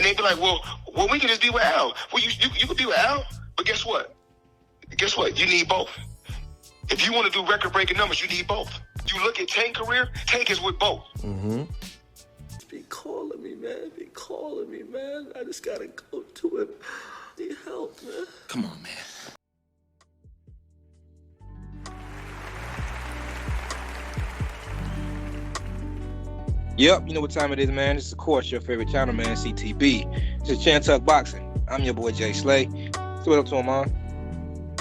they be like, well, we can just be with Al. Well, you could be with Al, but guess what? You need both. If you want to do record-breaking numbers, you need both. You look at Tank's career, Tank is with both. Mm-hmm. Be calling me, man. I just gotta go to him. Need help, man. Come on, man. Yep, you know what time it is, man. This is, of course, your favorite channel, man, CTB. This is Chan Tuck Boxing. I'm your boy, Jay Slay. So what up to him, man?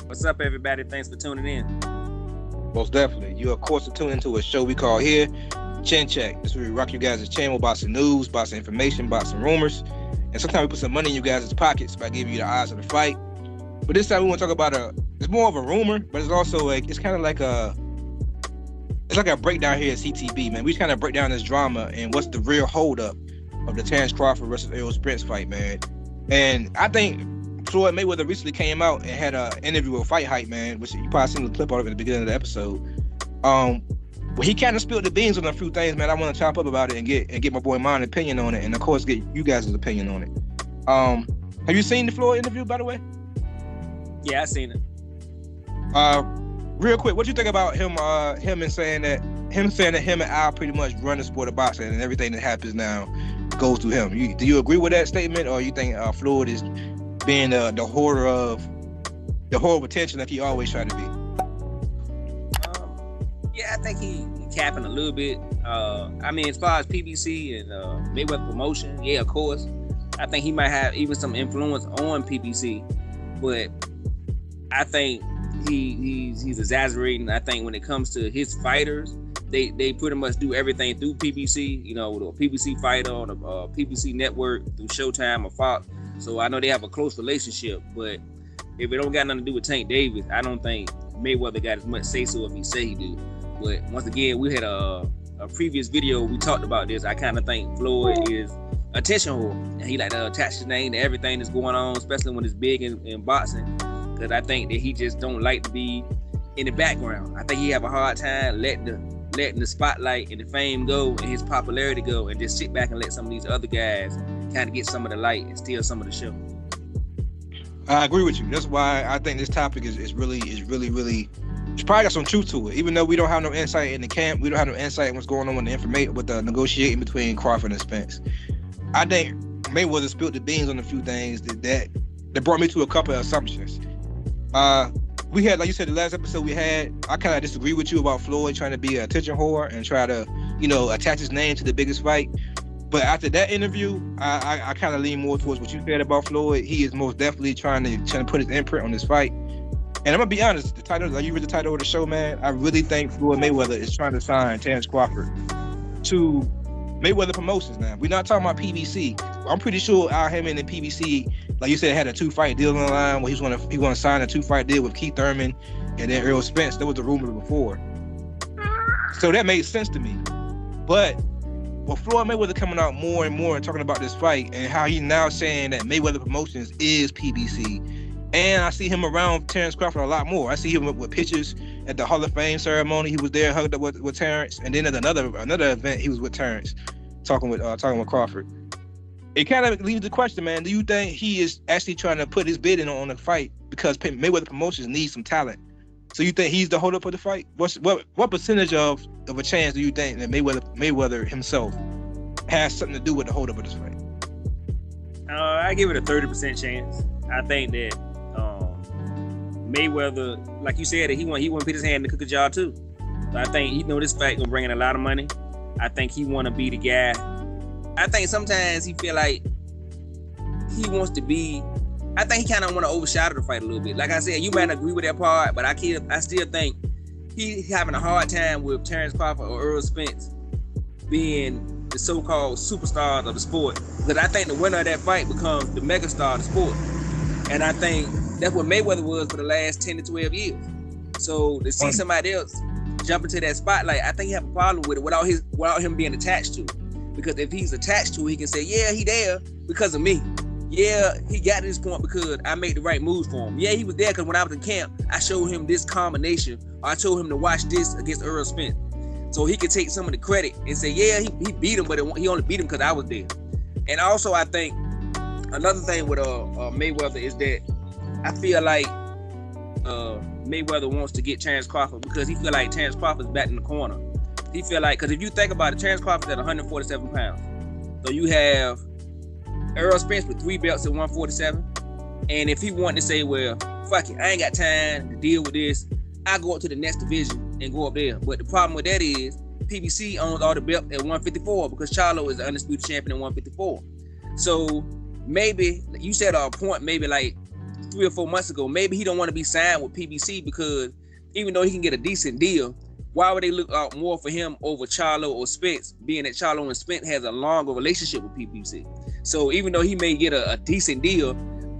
What's up, everybody? Thanks for tuning in. Most definitely. You, of course, are tuned into a show we call here Chin Check. This is where we rock you guys' chin with boxing news, boxing information, boxing rumors. And sometimes we put some money in you guys' pockets by giving you the odds of the fight. But this time we want to talk about it's more of a rumor, but it's also like, it's kind of like it's like a breakdown here at CTB, man. We just kind of break down this drama and what's the real holdup of the Terrence Crawford versus Errol Spence fight, man. And I think Floyd Mayweather recently came out and had an interview with Fight Hype, man, which you probably seen the clip out of it at the beginning of the episode. Well, he kind of spilled the beans on a few things, man. I want to chop up about it and get my boy Mon's opinion on it, and of course get you guys' opinion on it. Have you seen the Floyd interview, by the way? Yeah, I seen it. Real quick, what you think about him saying that him and Al pretty much run the sport of boxing and everything that happens now goes through him? Do you agree with that statement, or you think Floyd is being the hoarder of attention like he always tried to be? Yeah, I think he capping a little bit. I mean, as far as PBC and Mayweather promotion, yeah, of course. I think he might have even some influence on PBC, but I think he's exaggerating. I think when it comes to his fighters, they pretty much do everything through PBC. You know, with a PBC fighter on a PBC network through Showtime or Fox. So I know they have a close relationship, but if it don't got nothing to do with Tank Davis, I don't think Mayweather got as much say so if he say he do. But once again, we had a previous video, we talked about this. I kind of think Floyd is attention whore, and he like to attach his name to everything that's going on, especially when it's big in boxing. Because I think that he just don't like to be in the background. I think he have a hard time letting the spotlight and the fame go and his popularity go, and just sit back and let some of these other guys kind of get some of the light and steal some of the show. I agree with you. That's why I think this topic is really it's probably got some truth to it. Even though we don't have no insight in the camp, we don't have no insight in what's going on with the information, with the negotiating between Crawford and Spence. I think Mayweather spilled the beans on a few things that brought me to a couple of assumptions. We had, like you said, the last episode we had, I kind of disagree with you about Floyd trying to be an attention whore and try to, attach his name to the biggest fight. But after that interview, I kind of lean more towards what you said about Floyd. He is most definitely trying to put his imprint on this fight. And I'm gonna be honest, the title, like you read the title of the show, man, I really think Floyd Mayweather is trying to sign Terrence Crawford to Mayweather Promotions now. We're not talking about PBC. I'm pretty sure him and the PBC, like you said, had a 2-fight deal on the line where he want to sign a 2-fight deal with Keith Thurman and then Errol Spence. That was the rumor before. So that made sense to me. But with Floyd Mayweather coming out more and more and talking about this fight and how he's now saying that Mayweather Promotions is PBC, and I see him around Terrence Crawford a lot more. I see him with pictures at the Hall of Fame ceremony. He was there, hugged up with Terrence, and then at another event, he was with Terrence, talking with Crawford. It kind of leaves the question, man. Do you think he is actually trying to put his bid in on the fight because Mayweather Promotions needs some talent? So you think he's the holdup of the fight? What percentage of a chance do you think that Mayweather himself has something to do with the holdup of this fight? I give it a 30% chance. I think that Mayweather, like you said, that he want to put his hand in the cookie jar too. So I think he know this fight gonna bring in a lot of money. I think he want to be the guy. I think sometimes he feel like he wants to be. I think he kind of want to overshadow the fight a little bit. Like I said, you might not agree with that part, but I still think he having a hard time with Terrence Crawford or Errol Spence being the so-called superstars of the sport. Because I think the winner of that fight becomes the megastar of the sport. And I think that's what Mayweather was for the last 10 to 12 years. So to see somebody else jump into that spotlight, I think he have a problem with it without him being attached to it. Because if he's attached to it, he can say, yeah, he there because of me. Yeah, he got to this point because I made the right moves for him. Yeah, he was there because when I was in camp, I showed him this combination. Or I told him to watch this against Errol Spence. So he could take some of the credit and say, yeah, he beat him, but he only beat him because I was there. And also, I think another thing with Mayweather is that I feel like Mayweather wants to get Terence Crawford because he feel like Terence Crawford's back in the corner. He feel like, because if you think about it, Terence Crawford's at 147 pounds. So you have Errol Spence with 3 belts at 147. And if he wanted to say, well, fuck it, I ain't got time to deal with this, I go up to the next division and go up there. But the problem with that is PBC owns all the belts at 154 because Charlo is the undisputed champion at 154. So maybe, you said a point maybe like 3 or 4 months ago, maybe he don't want to be signed with PBC because even though he can get a decent deal, why would they look out more for him over Charlo or Spence, being that Charlo and Spence has a longer relationship with PBC? So even though he may get a decent deal,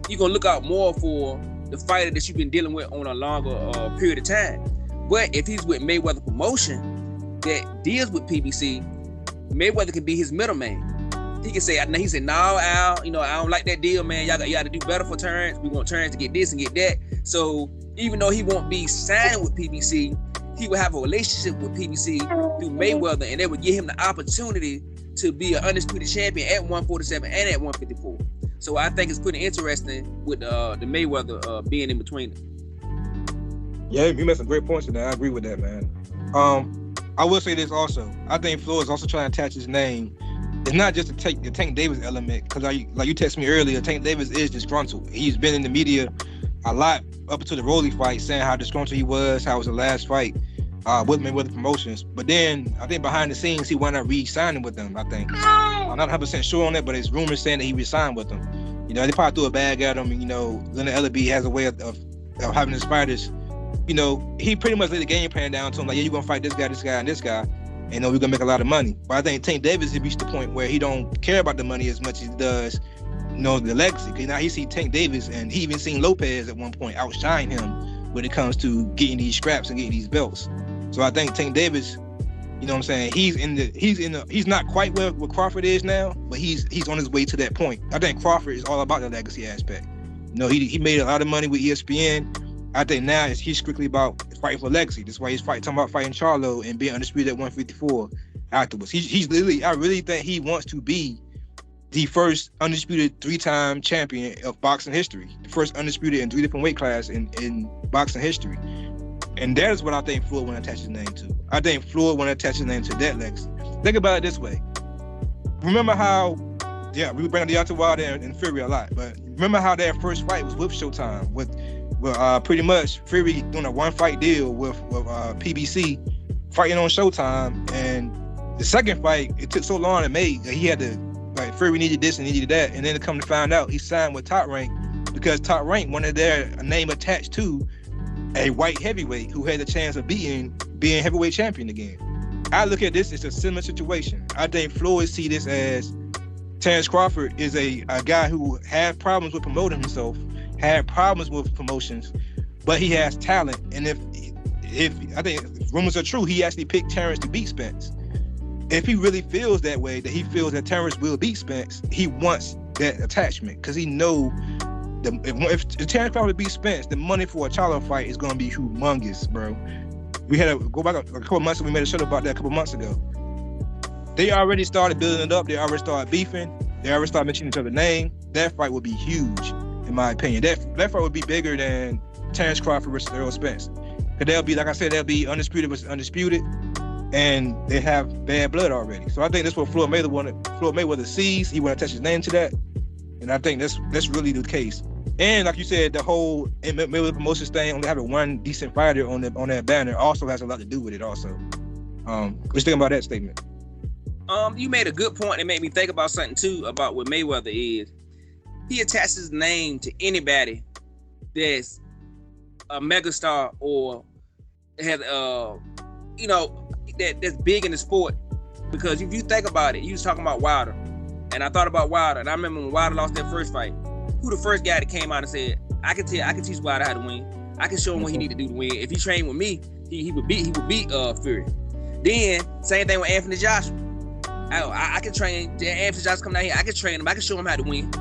you're going to look out more for the fighter that you've been dealing with on a longer period of time. But if he's with Mayweather Promotion that deals with PBC, Mayweather can be his middleman. He can say, he said, no, Al, I don't like that deal, man. Y'all got to do better for Terence. We want Terence to get this and get that. So even though he won't be signed with PBC, he will have a relationship with PBC through Mayweather, and they would give him the opportunity to be an undisputed champion at 147 and at 154. So I think it's pretty interesting with the Mayweather being in between them. Yeah, you made some great points in there. I agree with that, man. I will say this also. I think Floyd is also trying to attach his name. It's not just the Tank Davis element, because like you texted me earlier, Tank Davis is disgruntled. He's been in the media a lot up until the Rolly fight, saying how disgruntled he was, how it was the last fight with Mayweather Promotions. But then I think behind the scenes he wound up re-signing with them. I think I'm not 100% sure on that, but it's rumors saying that he re-signed with them. They probably threw a bag at him. And, Leonard Ellerbe has a way of having his fighters. He pretty much laid the game plan down to him, like, yeah, you're gonna fight this guy, and this guy. And we're gonna make a lot of money. But I think Tank Davis has reached the point where he don't care about the money as much as he does, the legacy. Because now he see Tank Davis, and he even seen Lopez at one point outshine him when it comes to getting these scraps and getting these belts. So I think Tank Davis, he's not quite where Crawford is now, but he's on his way to that point. I think Crawford is all about the legacy aspect. He made a lot of money with ESPN. I think now he's strictly about fighting for legacy. That's why he's talking about fighting Charlo and being undisputed at 154 afterwards. He's literally, I really think he wants to be the first undisputed 3-time champion of boxing history, the first undisputed in 3 different weight classes in boxing history. And that is what I think Floyd want to attach his name to. I think Floyd want to attach his name to that legacy. Think about it this way. Remember how, we bring up Deontay Wilder and Fury a lot, but remember how that first fight was with Showtime, with pretty much Fury doing a 1-fight deal with PBC, fighting on Showtime, and the second fight, it took so long to make that he had to, like, Fury needed this and he needed that, and then to come to find out he signed with Top Rank because Top Rank wanted their name attached to a white heavyweight who had the chance of being heavyweight champion again. I look at this as a similar situation. I think Floyd see this as Terence Crawford is a guy who had problems with promoting himself, had problems with promotions, but he has talent. And if I think if rumors are true, he actually picked Terence to beat Spence. If he really feels that way, that he feels that Terence will beat Spence, he wants that attachment because he know if Terence Crawford beats Spence, the money for a Charlo fight is going to be humongous, bro. We had to go back a couple months ago. We made a show about that a couple months ago. They already started building it up. They already started beefing. They already started mentioning each other's name. That fight would be huge, in my opinion. That fight would be bigger than Terence Crawford versus Errol Spence. Because they'll be, like I said, they'll be undisputed versus undisputed, and they have bad blood already. So I think that's what Floyd Mayweather sees. He want to attach his name to that, and I think that's really the case. And like you said, the whole Mayweather Promotions thing, only having one decent fighter on that banner, also has a lot to do with it. Also, what you think about that statement? You made a good point and made me think about something too about what Mayweather is. He attaches his name to anybody that's a megastar or has that's big in the sport. Because if you think about it, you was talking about Wilder, and I thought about Wilder, and I remember when Wilder lost that first fight. Who the first guy that came out and said, I can teach Wilder how to win. I can show him what he need to do to win. If he trained with me, he would beat Fury. Then same thing with Anthony Joshua. I can train Anthony Joshua come down here. I can train him. I can show him how to win.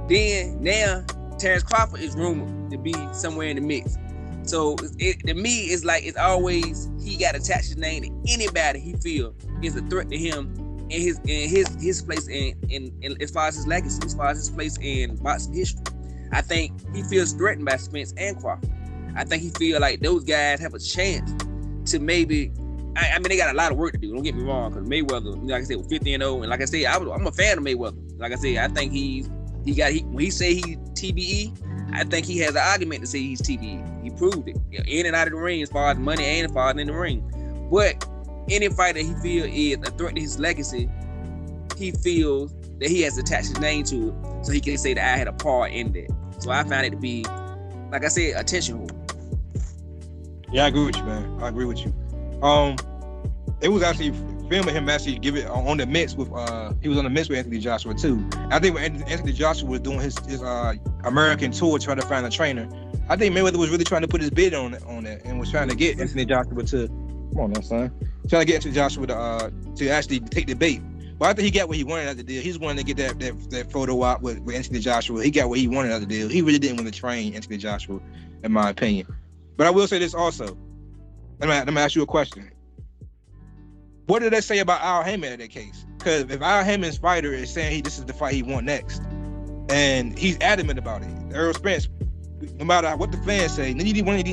Then now Terence Crawford is rumored to be somewhere in the mix. So to me, it's like it's always he got to attach his name to anybody he feel is a threat to him his place in as far as his legacy, as far as his place in boxing history. I think he feels threatened by Spence and Crawford. I think he feel like those guys have a chance to maybe. I mean, they got a lot of work to do. Don't get me wrong, because Mayweather, like I said, was 50-0, and like I said, I'm a fan of Mayweather. Like I said, I think when he say he's TBE, I think he has an argument to say he's TBE. He proved it in and out of the ring as far as money and as far as in the ring. But any fighter he feels is a threat to his legacy, he feels that he has to attach his name to it, so he can say that I had a part in that. So I found it to be, like I said, attention whore. Yeah, I agree with you, man. I agree with you. It was actually filming him actually give it on the mix with he was on the mix with Anthony Joshua too. I think when Anthony Joshua was doing his American tour trying to find a trainer, I think Mayweather was really trying to put his bid on it and was trying to get Anthony Joshua to come on now, son. Trying to get Anthony Joshua to actually take the bait. But I think he got what he wanted out of the deal. He's wanting to get that photo op with Anthony Joshua. He got what he wanted out of the deal. He really didn't want to train Anthony Joshua, in my opinion. But I will say this also. Let me ask you a question. What did they say about Al Haymon in that case? Because if Al Haymon's fighter is saying this is the fight he want next, and he's adamant about it, Errol Spence, no matter what the fans say, neither one of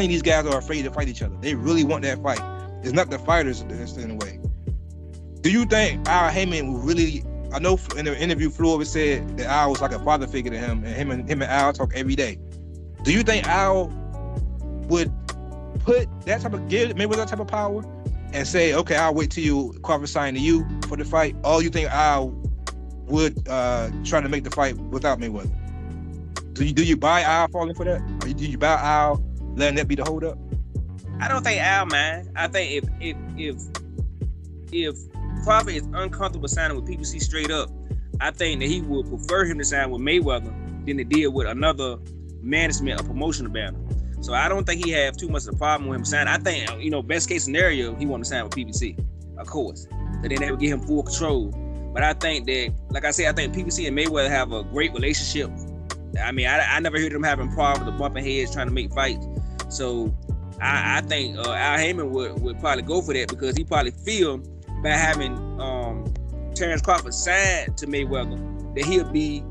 these guys are afraid to fight each other. They really want that fight. It's not the fighters that's in the way. Do you think Al Haymon will really? I know in the interview, Floyd said that Al was like a father figure to him, and him and Al talk every day. Do you think Al would put that type of give maybe that type of power and say, okay, I'll wait till you Crawford sign to you for the fight? Or you think Al would try to make the fight without Mayweather? Do you buy Al falling for that? Or do you buy Al letting that be the hold up? I don't think Al, man. I think if Crawford is uncomfortable signing with PBC straight up, I think that he would prefer him to sign with Mayweather than to deal with another management or promotional banner. So I don't think he have too much of a problem with him signing. I think, best case scenario, he want to sign with PBC, of course. So then they would give him full control. But I think that, like I said, I think PBC and Mayweather have a great relationship. I mean, I never heard them having problems with bumping heads trying to make fights. So I think Al Haymon would probably go for that, because he probably feel by having Terrence Crawford signed to Mayweather that he'll be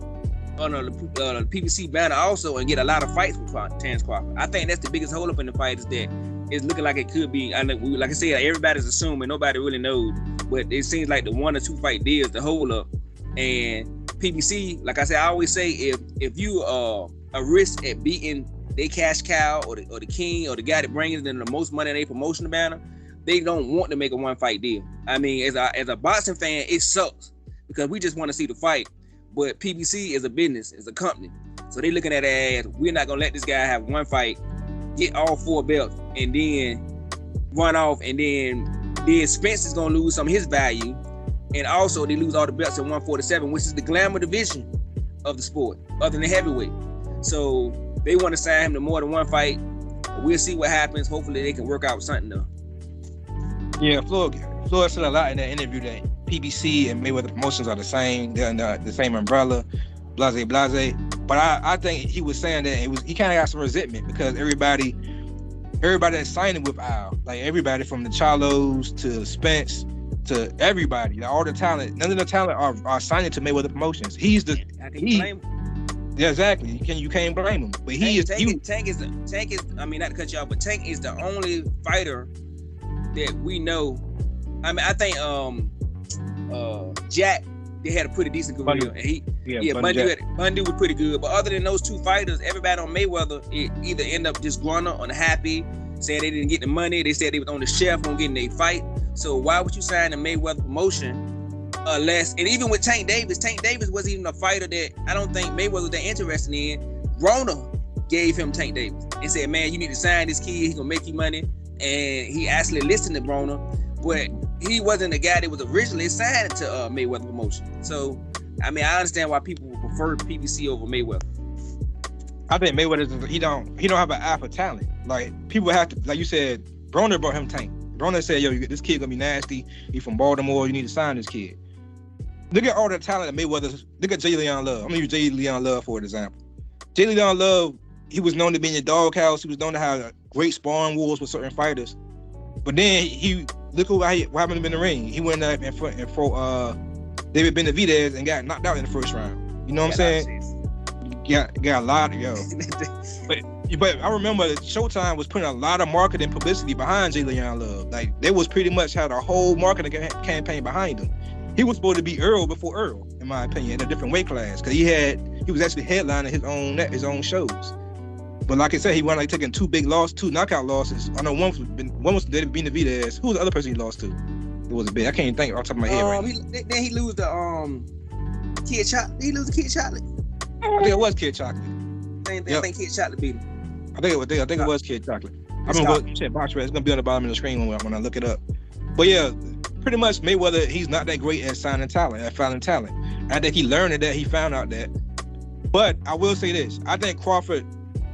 on the PBC banner also and get a lot of fights with Terrence Crawford. I think that's the biggest holdup in the fight, is that it's looking like it could be. Like I said, everybody's assuming, nobody really knows, but it seems like the 1 or 2 fight deal is the holdup. And PBC, like I said, I always say, if you are a risk at beating they cash cow or the king or the guy that brings in the most money in their promotional banner, they don't want to make a 1 fight deal. I mean, as a boxing fan, it sucks because we just want to see the fight. But PBC is a business, is a company. So they looking at it as, we're not gonna let this guy have 1 fight, get all 4 belts, and then run off, and then Spence is gonna lose some of his value. And also they lose all the belts at 147, which is the glamour division of the sport, other than heavyweight. So they want to sign him to more than 1 fight. We'll see what happens. Hopefully they can work out something though. Yeah, Floyd said a lot in that interview that PBC and Mayweather Promotions are the same. They're under the same umbrella, blase. But I think he was saying that he kind of got some resentment because everybody that's signing with Al, like everybody from the Charlos to Spence to everybody, all the talent, none of the talent are signing to Mayweather Promotions. I can blame him. Yeah, exactly. You can't blame him. But Tank is. I mean, not to cut you off, but Tank is the only fighter that we know. I mean, I think Jack, they had a pretty decent career, and Bundy was pretty good. But other than those 2 fighters, everybody on Mayweather either end up just grunting, unhappy, saying they didn't get the money. They said they was on the shelf on getting their fight. So why would you sign a Mayweather promotion unless? And even with Tank Davis wasn't even a fighter that I don't think Mayweather was that interested in. Rona gave him Tank Davis and said, "Man, you need to sign this kid. He's gonna make you money." And he actually listened to Rona, but he wasn't the guy that was originally signed to Mayweather promotion. So, I mean, I understand why people would prefer PBC over Mayweather. I think Mayweather, he don't have an eye for talent. Like, people have to, like you said, Broner brought him Tank. Broner said, yo, this kid gonna be nasty. He from Baltimore. You need to sign this kid. Look at all the talent that Mayweather. Look at J. Leon Love. I'm gonna use J. Leon Love for an example. J. Leon Love, he was known to be in the doghouse. He was known to have great sparring wars with certain fighters. But then he look what happened in the ring. He went up and fought David Benavidez and got knocked out in the first round. You know what I'm saying? Got a lot of But I remember Showtime was putting a lot of marketing publicity behind Jay Leon Love. Like they was pretty much had a whole marketing campaign behind him. He was supposed to be Earl before Earl, in my opinion, in a different weight class, because he was actually headlining his own shows. But like I said, he wound up taking two knockout losses. I know one was David Benavidez. Who was the other person he lost to? It was a big. I can't even think off the top of my head right now. Then he lose the Kid Chocolate. Did he lose the Kid Chocolate? I think it was Kid Chocolate. I think Kid Chocolate beat him. I think it was Kid Chocolate. I remember you said box rate. It's gonna be on the bottom of the screen when I look it up. But yeah, pretty much Mayweather, he's not that great at finding talent. I think he learned that. He found out that. But I will say this: I think Crawford,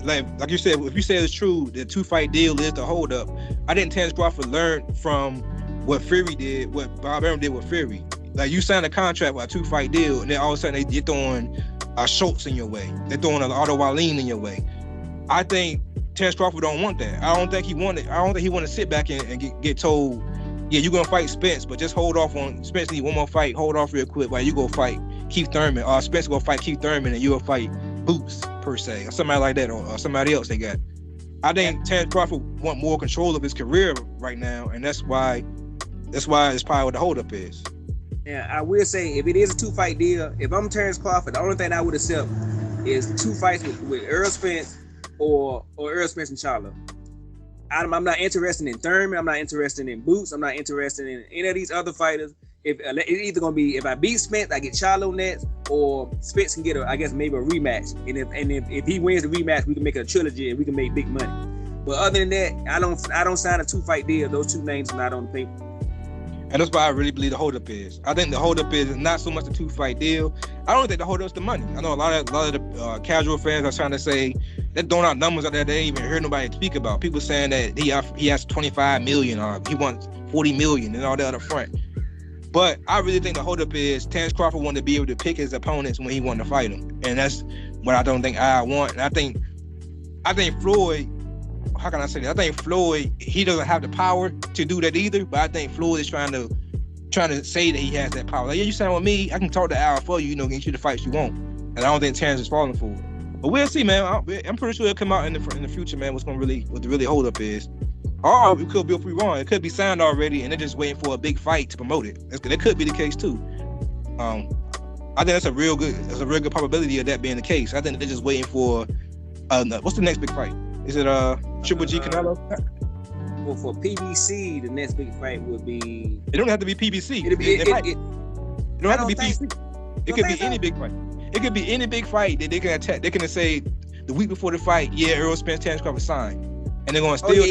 like you said, if you say it's true, the 2-fight deal is the holdup. I think Terence Crawford learned from what Fury did, what Bob Arum did with Fury. Like you sign a contract with a 2-fight deal, and then all of a sudden they're throwing Schultz in your way. They're throwing an Otto Wallin in your way. I think Terence Crawford don't want that. I don't think he want to sit back and get told, yeah, you're gonna fight Spence, but just hold off on Spence. Need one more fight. Hold off real quick while you go fight Keith Thurman. Or Spence go fight Keith Thurman, and you'll fight Boots per se, or somebody like that, or somebody else they got. I think Terence Crawford want more control of his career right now, and that's why it's probably what the holdup is. Yeah, I will say if it is a 2-fight deal, if I'm Terence Crawford, the only thing I would accept is 2 fights with Earl Spence or Earl Spence and Charlo. I'm not interested in Thurman. I'm not interested in Boots. I'm not interested in any of these other fighters. It's either gonna be if I beat Spence, I get Charlo next, or Spence can get maybe a rematch. And if he wins the rematch, we can make it a trilogy and we can make big money. But other than that, I don't sign a 2-fight deal. Those 2 names are not on the paper. And that's why I really believe the holdup is. I think the holdup is not so much the 2-fight deal. I don't think the holdup's the money. I know a lot of the casual fans are trying to say they're throwing out numbers out there they ain't even heard nobody speak about. People saying that he has 25 million or he wants 40 million and all that up front. But I really think the holdup is Terence Crawford wanted to be able to pick his opponents when he wanted to fight them, and that's what I don't think I want. And I think Floyd. How can I say that? I think Floyd, he doesn't have the power to do that either, but I think Floyd is trying to say that he has that power. Like, yeah, you sign with me, I can talk to Al for you, get you the fights you want. And I don't think Terence is falling for it. But we'll see, man. I'm pretty sure it'll come out in the future, man, what the really hold up is. Or it could be if we wrong. It could be signed already and they're just waiting for a big fight to promote it. That could be the case too. I think that's a real good probability of that being the case. I think they're just waiting for what's the next big fight? Is it Triple G Canelo? Well, for PBC, the next big fight would be. It don't have to be PBC. It don't have to be PBC. It could be any big fight. It could be any big fight that they can attack. They can say the week before the fight, yeah, Earl Spence, Terence Crawford signed, and they're going to steal.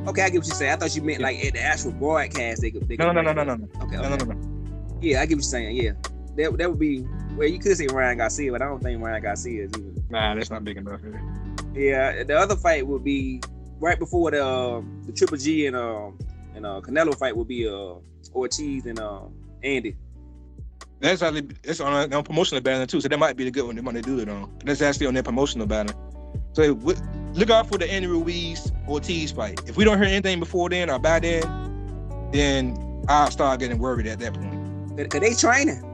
Okay, I get what you're saying. I thought you meant like at the actual broadcast they could. No. Okay. No. Yeah, I get what you're saying. Yeah, that would be. Well, you could say Ryan Garcia, but I don't think Ryan Garcia is even. Nah, that's not big enough. Yeah, the other fight would be right before the Triple G and Canelo fight would be Ortiz and Andy. That's on promotional banner too, so that might be the good one they want to do it on. That's actually on their promotional banner. So look out for the Andy Ruiz Ortiz fight. If we don't hear anything before then or by then I'll start getting worried at that point. Cause they training.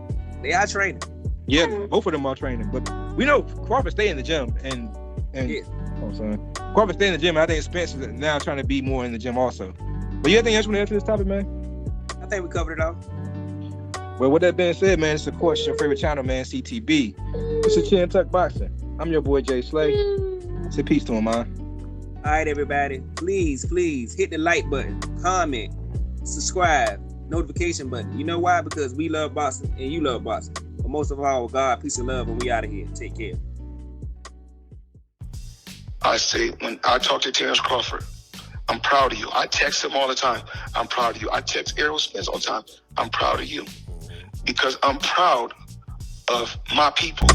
They are training. Yeah, both of them are training, but we know Crawford stay in the gym and yeah. Crawford stay in the gym. I think Spence is now trying to be more in the gym also. But you have anything else you want to add to this topic, man? I think we covered it all. Well, with that being said, man, it's of course your favorite channel, man, CTB. It's a Chin Tuck Boxing. I'm your boy Jay Slay. Say peace to him, man. All right, everybody. Please hit the like button, comment, subscribe, notification button. You know why? Because we love boxing and you love boxing. But most of all, God, peace and love, and we out of here. Take care. I say, when I talk to Terence Crawford, I'm proud of you. I text him all the time. I'm proud of you. I text Errol Spence all the time. I'm proud of you. Because I'm proud of my people.